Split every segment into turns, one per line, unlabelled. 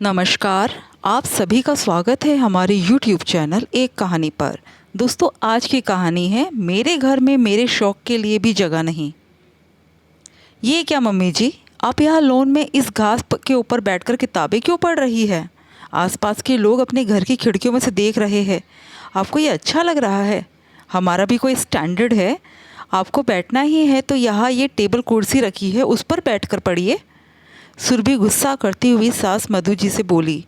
नमस्कार। आप सभी का स्वागत है हमारे YouTube चैनल एक कहानी पर। दोस्तों, आज की कहानी है मेरे घर में मेरे शौक के लिए भी जगह नहीं। ये क्या मम्मी जी, आप यहाँ लॉन में इस के ऊपर बैठकर किताबें क्यों पढ़ रही है? आसपास के लोग अपने घर की खिड़कियों में से देख रहे हैं। आपको ये अच्छा लग रहा है? हमारा भी कोई स्टैंडर्ड है। आपको बैठना ही है तो यहाँ ये टेबल कुर्सी रखी है, उस पर बैठकर पढ़िए। सुरभि गुस्सा करती हुई सास मधु जी से बोली।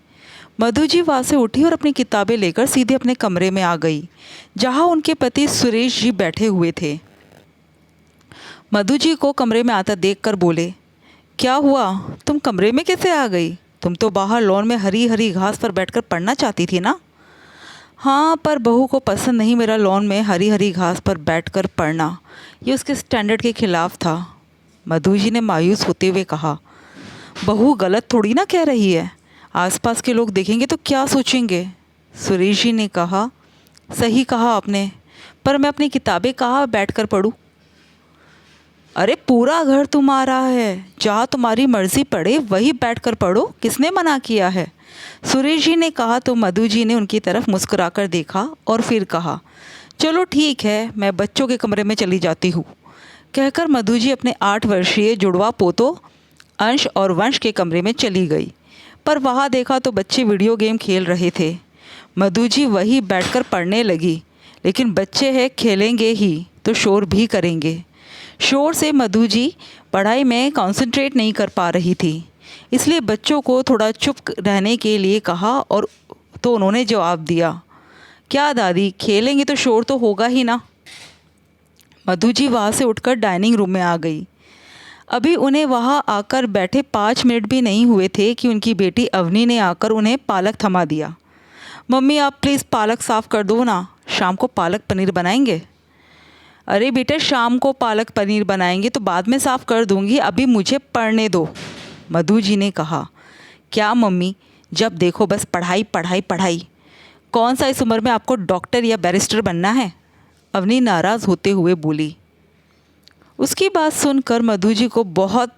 मधु जी वहाँ से उठी और अपनी किताबें लेकर सीधे अपने कमरे में आ गई, जहाँ उनके पति सुरेश जी बैठे हुए थे। मधु जी को कमरे में आता देखकर बोले, क्या हुआ, तुम कमरे में कैसे आ गई? तुम तो बाहर लॉन में हरी हरी घास पर बैठकर पढ़ना चाहती थी ना? हाँ, पर बहू को पसंद नहीं मेरा लॉन में हरी हरी घास पर बैठकर पढ़ना। ये उसके स्टैंडर्ड के खिलाफ था। मधु जी ने मायूस होते हुए कहा। बहू गलत थोड़ी ना कह रही है, आसपास के लोग देखेंगे तो क्या सोचेंगे? सुरेश जी ने कहा, सही कहा आपने, पर मैं अपनी किताबें कहाँ बैठकर पढूं? अरे पूरा घर तुम्हारा है, जहाँ तुम्हारी मर्जी पड़े वही बैठकर पढ़ो, किसने मना किया है? सुरेश जी ने कहा तो मधु जी ने उनकी तरफ मुस्कुराकर देखा और फिर कहा, चलो ठीक है, मैं बच्चों के कमरे में चली जाती हूँ। कहकर मधु जी अपने 8 वर्षीय जुड़वा पोतों अंश और वंश के कमरे में चली गई। पर वहाँ देखा तो बच्चे वीडियो गेम खेल रहे थे। मधु जी वही बैठकर पढ़ने लगी, लेकिन बच्चे हैं, खेलेंगे ही तो शोर भी करेंगे। शोर से मधु जी पढ़ाई में कंसंट्रेट नहीं कर पा रही थी, इसलिए बच्चों को थोड़ा चुप रहने के लिए कहा और तो उन्होंने जवाब दिया, क्या दादी, खेलेंगे तो शोर तो होगा ही ना। मधु जी वहाँ से उठकर डाइनिंग रूम में आ गई। अभी उन्हें वहाँ आकर बैठे 5 मिनट भी नहीं हुए थे कि उनकी बेटी अवनी ने आकर उन्हें पालक थमा दिया। मम्मी, आप प्लीज़ पालक साफ़ कर दो ना, शाम को पालक पनीर बनाएंगे। अरे बेटा, शाम को पालक पनीर बनाएंगे तो बाद में साफ़ कर दूंगी, अभी मुझे पढ़ने दो, मधु जी ने कहा। क्या मम्मी, जब देखो बस पढ़ाई पढ़ाई पढ़ाई। कौन सा इस उम्र में आपको डॉक्टर या बैरिस्टर बनना है? अवनी नाराज़ होते हुए बोली। उसकी बात सुनकर मधु जी को बहुत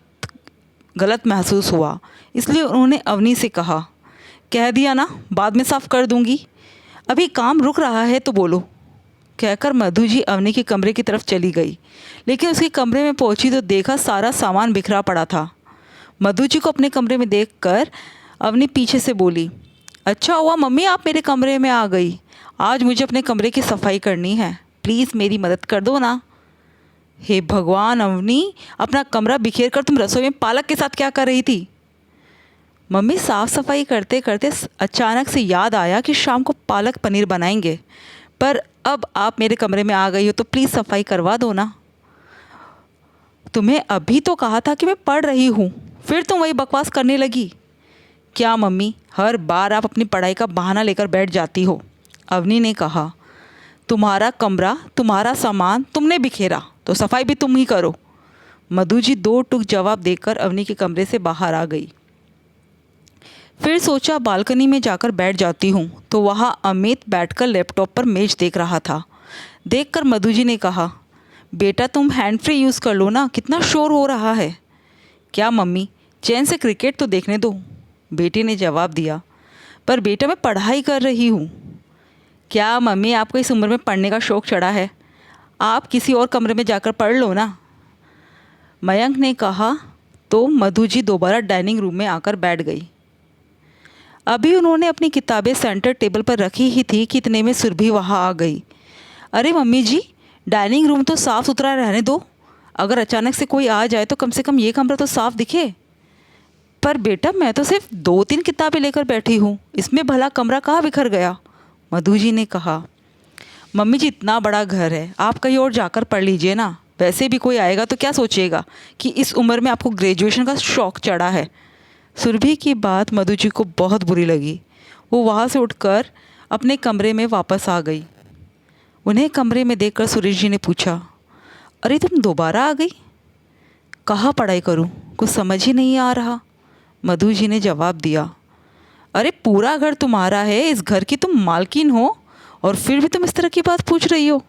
गलत महसूस हुआ, इसलिए उन्होंने अवनी से कहा, कह दिया ना, बाद में साफ़ कर दूंगी, अभी काम रुक रहा है तो बोलो। कहकर मधु जी अवनी के कमरे की तरफ चली गई, लेकिन उसके कमरे में पहुंची तो देखा सारा सामान बिखरा पड़ा था। मधु जी को अपने कमरे में देखकर अवनी पीछे से बोली, अच्छा हुआ मम्मी आप मेरे कमरे में आ गई, आज मुझे अपने कमरे की सफाई करनी है, प्लीज़ मेरी मदद कर दो ना। हे भगवान अवनी, अपना कमरा बिखेर कर तुम रसोई में पालक के साथ क्या कर रही थी? मम्मी, साफ़ सफाई करते करते अचानक से याद आया कि शाम को पालक पनीर बनाएंगे, पर अब आप मेरे कमरे में आ गई हो तो प्लीज़ सफाई करवा दो ना। तुम्हें अभी तो कहा था कि मैं पढ़ रही हूँ, फिर तुम वही बकवास करने लगी। क्या मम्मी, हर बार आप अपनी पढ़ाई का बहाना लेकर बैठ जाती हो, अवनी ने कहा। तुम्हारा कमरा, तुम्हारा सामान तुमने बिखेरा तो सफाई भी तुम ही करो। मधु जी 2 टूक जवाब देकर अवनी के कमरे से बाहर आ गई। फिर सोचा बालकनी में जाकर बैठ जाती हूँ, तो वहाँ अमित बैठकर लैपटॉप पर मैच देख रहा था। देखकर मधु जी ने कहा, बेटा तुम हैंड फ्री यूज़ कर लो ना, कितना शोर हो रहा है। क्या मम्मी, चैन से क्रिकेट तो देखने दो, बेटी ने जवाब दिया। पर बेटा मैं पढ़ाई कर रही हूँ। क्या मम्मी, आपको इस उम्र में पढ़ने का शौक़ चढ़ा है? आप किसी और कमरे में जाकर पढ़ लो ना, मयंक ने कहा। तो मधु जी दोबारा डाइनिंग रूम में आकर बैठ गई। अभी उन्होंने अपनी किताबें सेंटर टेबल पर रखी ही थी कि इतने में सुरभि वहाँ आ गई। अरे मम्मी जी, डाइनिंग रूम तो साफ़ सुथरा रहने दो, अगर अचानक से कोई आ जाए तो कम से कम ये कमरा तो साफ़ दिखे। पर बेटा मैं तो सिर्फ 2-3 किताबें लेकर बैठी हूँ, इसमें भला कमरा कहाँ बिखर गया, मधु जी ने कहा। मम्मी जी, इतना बड़ा घर है, आप कहीं और जाकर पढ़ लीजिए ना, वैसे भी कोई आएगा तो क्या सोचेगा कि इस उम्र में आपको ग्रेजुएशन का शौक़ चढ़ा है। सुरभि की बात मधु जी को बहुत बुरी लगी। वो वहाँ से उठकर अपने कमरे में वापस आ गई। उन्हें कमरे में देखकर सुरेश जी ने पूछा, अरे तुम दोबारा आ गई? कहाँ पढ़ाई करूँ, कुछ समझ ही नहीं आ रहा, मधु जी ने जवाब दिया। अरे पूरा घर तुम्हारा है, इस घर की तुम मालकिन हो और फिर भी तुम इस तरह की बात पूछ रही हो,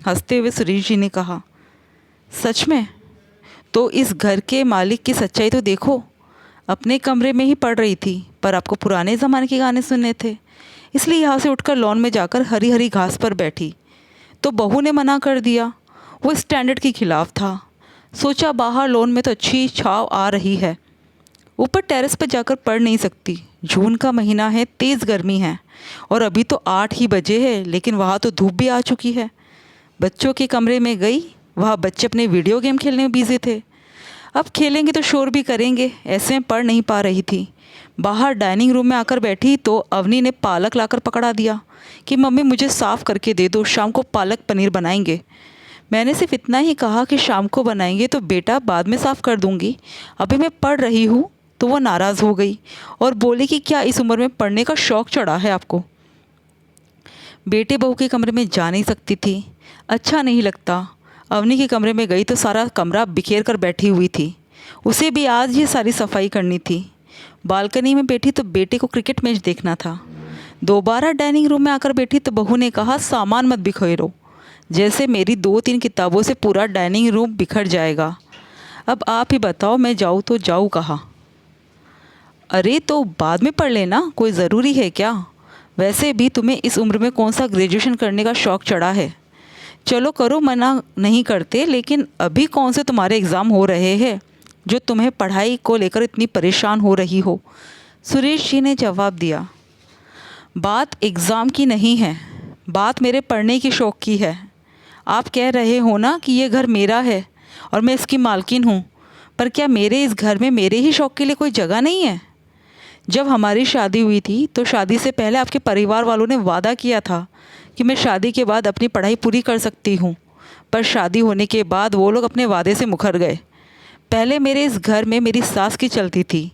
हंसते हुए सुरेश जी ने कहा। सच में? तो इस घर के मालिक की सच्चाई तो देखो, अपने कमरे में ही पढ़ रही थी, पर आपको पुराने ज़माने के गाने सुनने थे, इसलिए यहाँ से उठकर लॉन में जाकर हरी हरी घास पर बैठी तो बहू ने मना कर दिया। वो स्टैंडर्ड के खिलाफ था। सोचा बाहर लॉन में तो अच्छी छाँव आ रही है, ऊपर टेरेस पर जाकर पढ़ नहीं सकती। जून का महीना है, तेज़ गर्मी है और अभी तो 8 ही बजे है, लेकिन वहाँ तो धूप भी आ चुकी है। बच्चों के कमरे में गई, वहाँ बच्चे अपने वीडियो गेम खेलने में बिजी थे। अब खेलेंगे तो शोर भी करेंगे, ऐसे में पढ़ नहीं पा रही थी। बाहर डाइनिंग रूम में आकर बैठी तो अवनी ने पालक लाकर पकड़ा दिया कि मम्मी मुझे साफ़ करके दे दो, शाम को पालक पनीर बनाएंगे। मैंने सिर्फ इतना ही कहा कि शाम को बनाएंगे तो बेटा बाद में साफ़ कर दूंगी, अभी मैं पढ़ रही हूँ। तो वो नाराज़ हो गई और बोली कि क्या इस उम्र में पढ़ने का शौक़ चढ़ा है आपको। बेटे बहू के कमरे में जा नहीं सकती थी, अच्छा नहीं लगता। अवनी के कमरे में गई तो सारा कमरा बिखेर कर बैठी हुई थी, उसे भी आज ये सारी सफाई करनी थी। बालकनी में बैठी तो बेटे को क्रिकेट मैच देखना था। दोबारा डाइनिंग रूम में आकर बैठी तो बहू ने कहा सामान मत बिखेरो, जैसे मेरी 2-3 किताबों से पूरा डाइनिंग रूम बिखर जाएगा। अब आप ही बताओ मैं जाऊँ तो जाऊँ कहाँ। अरे तो बाद में पढ़ लेना, कोई ज़रूरी है क्या? वैसे भी तुम्हें इस उम्र में कौन सा ग्रेजुएशन करने का शौक़ चढ़ा है। चलो करो, मना नहीं करते, लेकिन अभी कौन से तुम्हारे एग्ज़ाम हो रहे हैं जो तुम्हें पढ़ाई को लेकर इतनी परेशान हो रही हो। सुरेश जी ने जवाब दिया, बात एग्ज़ाम की नहीं है, बात मेरे पढ़ने की शौक़ की है। आप कह रहे हो ना कि ये घर मेरा है और मैं इसकी मालकिन हूँ, पर क्या मेरे इस घर में मेरे ही शौक़ के लिए कोई जगह नहीं है? जब हमारी शादी हुई थी तो शादी से पहले आपके परिवार वालों ने वादा किया था कि मैं शादी के बाद अपनी पढ़ाई पूरी कर सकती हूँ, पर शादी होने के बाद वो लोग अपने वादे से मुकर गए। पहले मेरे इस घर में मेरी सास की चलती थी,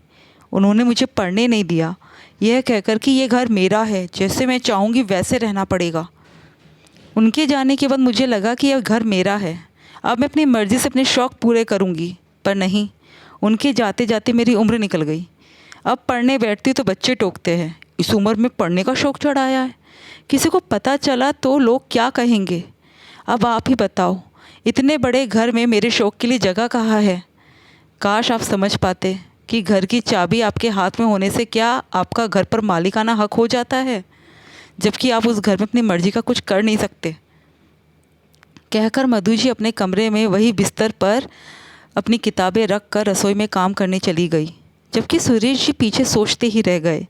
उन्होंने मुझे पढ़ने नहीं दिया, यह कहकर कि ये घर मेरा है, जैसे मैं चाहूँगी वैसे रहना पड़ेगा। उनके जाने के बाद मुझे लगा कि यह घर मेरा है, अब मैं अपनी मर्ज़ी से अपने शौक़ पूरे करूँगी, पर नहीं, उनके जाते जाते मेरी उम्र निकल गई। अब पढ़ने बैठती तो बच्चे टोकते हैं, इस उम्र में पढ़ने का शौक़ चढ़ाया है, किसी को पता चला तो लोग क्या कहेंगे। अब आप ही बताओ, इतने बड़े घर में मेरे शौक़ के लिए जगह कहाँ है। काश आप समझ पाते कि घर की चाबी आपके हाथ में होने से क्या आपका घर पर मालिकाना हक हो जाता है, जबकि आप उस घर में अपनी मर्ज़ी का कुछ कर नहीं सकते। कहकर मधु जी अपने कमरे में वही बिस्तर पर अपनी किताबें रख कर रसोई में काम करने चली गई, जबकि सुरेश जी पीछे सोचते ही रह गए,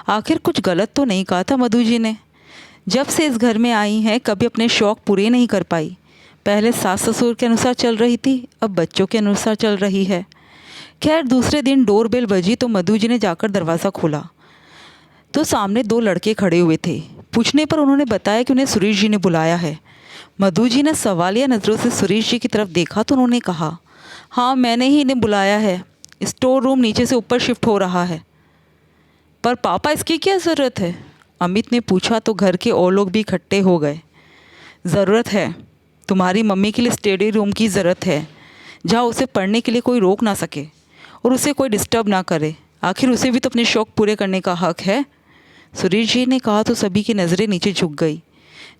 आखिर कुछ गलत तो नहीं कहा था मधु जी ने। जब से इस घर में आई हैं कभी अपने शौक़ पूरे नहीं कर पाई। पहले सास ससुर के अनुसार चल रही थी, अब बच्चों के अनुसार चल रही है। खैर दूसरे दिन डोरबेल बजी तो मधु जी ने जाकर दरवाज़ा खोला तो सामने 2 लड़के खड़े हुए थे। पूछने पर उन्होंने बताया कि उन्हें सुरेश जी ने बुलाया है। मधु जी ने सवालिया नज़रों से सुरेश जी की तरफ देखा तो उन्होंने कहा, हाँ मैंने ही इन्हें बुलाया है, स्टोर रूम नीचे से ऊपर शिफ्ट हो रहा है। पर पापा इसकी क्या ज़रूरत है? अमित ने पूछा तो घर के और लोग भी इकट्ठे हो गए। ज़रूरत है, तुम्हारी मम्मी के लिए स्टडी रूम की ज़रूरत है, जहाँ उसे पढ़ने के लिए कोई रोक ना सके और उसे कोई डिस्टर्ब ना करे, आखिर उसे भी तो अपने शौक़ पूरे करने का हक है। सुरेश जी ने कहा तो सभी की नज़रें नीचे झुक गई।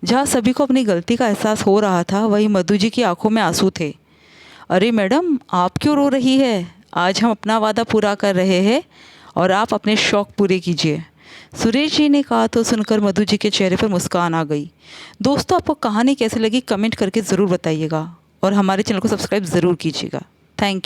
जहाँ सभी को अपनी गलती का एहसास हो रहा था वहीं मधु जी की आंखों में आंसू थे। अरे मैडम आप क्यों रो रही है? आज हम अपना वादा पूरा कर रहे हैं और आप अपने शौक़ पूरे कीजिए। सुरेश जी ने कहा तो सुनकर मधु जी के चेहरे पर मुस्कान आ गई। दोस्तों आपको कहानी कैसी लगी कमेंट करके ज़रूर बताइएगा और हमारे चैनल को सब्सक्राइब ज़रूर कीजिएगा। Thank you.